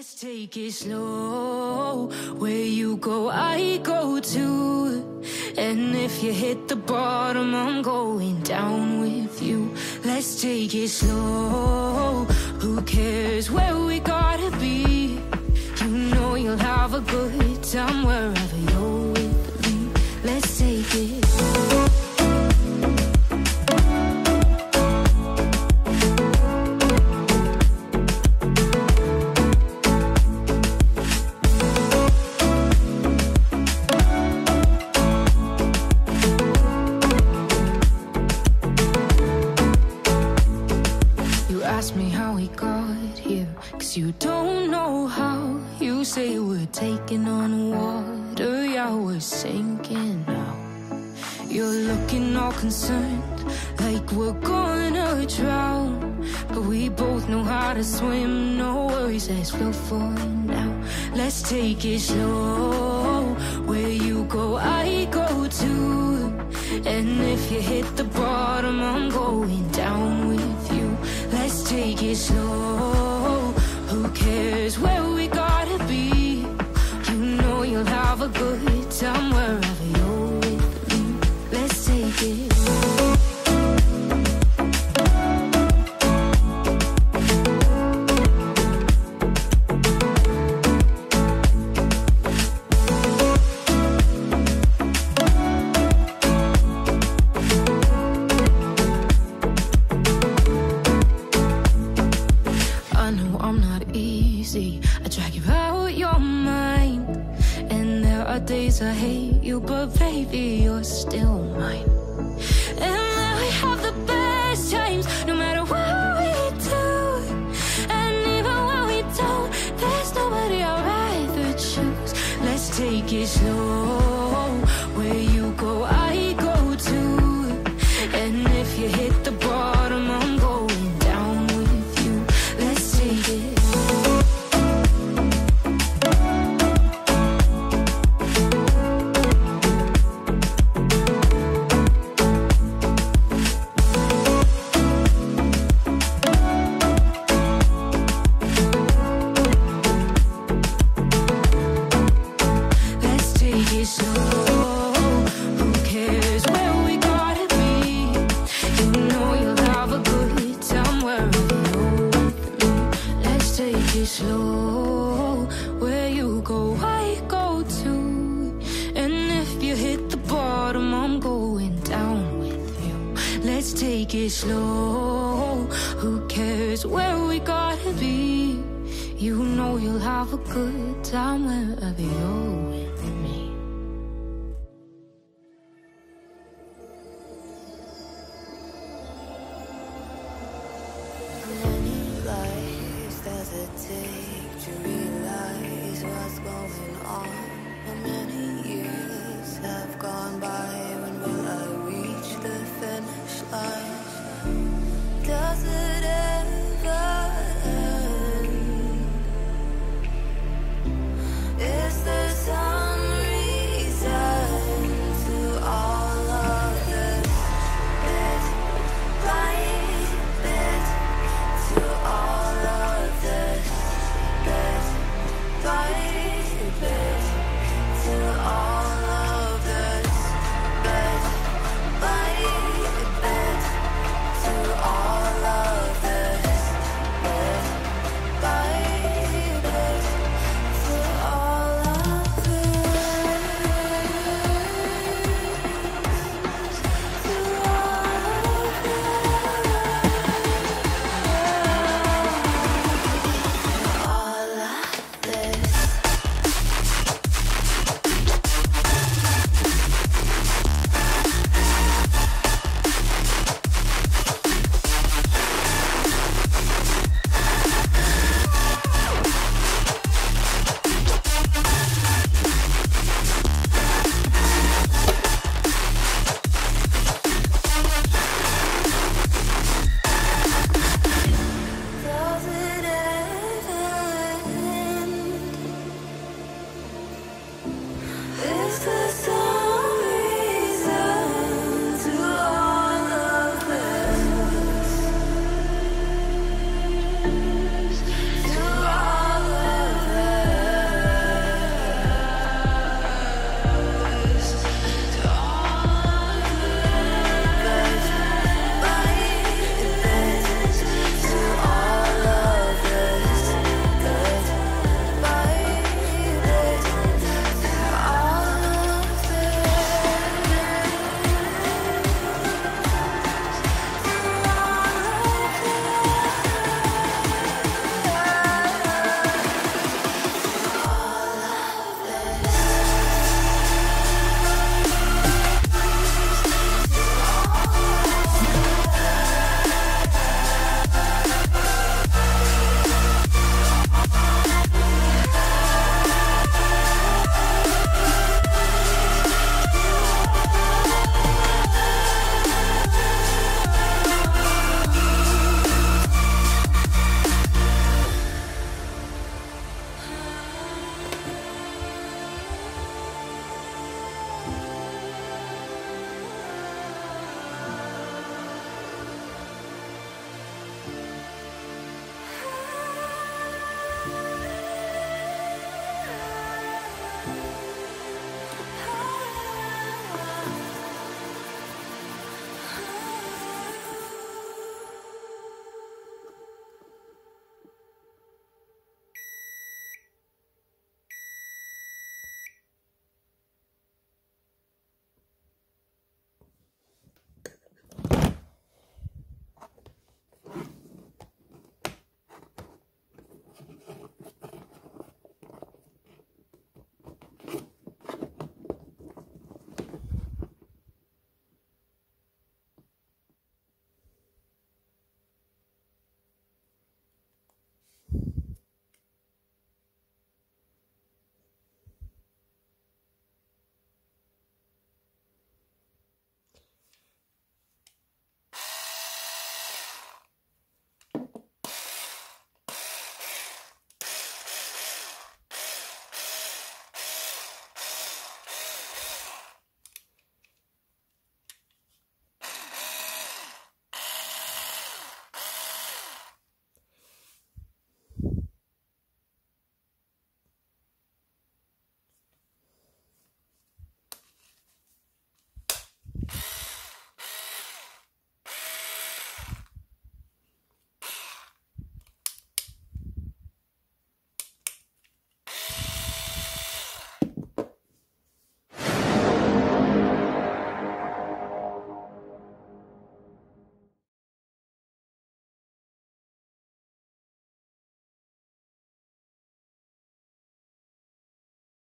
Let's take it slow. Where you go, I go too. And if you hit the bottom, I'm going down with you. Let's take it slow. Who cares where we gotta be? You know you'll have a good time wherever you're with me. Let's take it slow. Ask me how we got here, 'cause you don't know how. You say we're taking on water, yeah, we're sinking now. You're looking all concerned, like we're gonna drown. But we both know how to swim, no worries, let's flow for now. Let's take it slow. Where you go, I go too. And if you hit the bottom, I'm going down with you. Let's take it slow. Who cares where we gotta be? You know you'll have a good time wherever you're with me. Let's take it slow. I drag you out your mind, and there are days I hate you, but baby, you're still mine. And now we have the best times, no matter what we do. And even when we don't, there's nobody I'd rather choose. Let's take it slow. Where you go, I go too. And if you hit the bottom, I'm going down with you. Let's take it slow. Slow, where you go, I go too. And if you hit the bottom, I'm going down with you. Let's take it slow. Who cares where we gotta be? You know you'll have a good time wherever you're with me.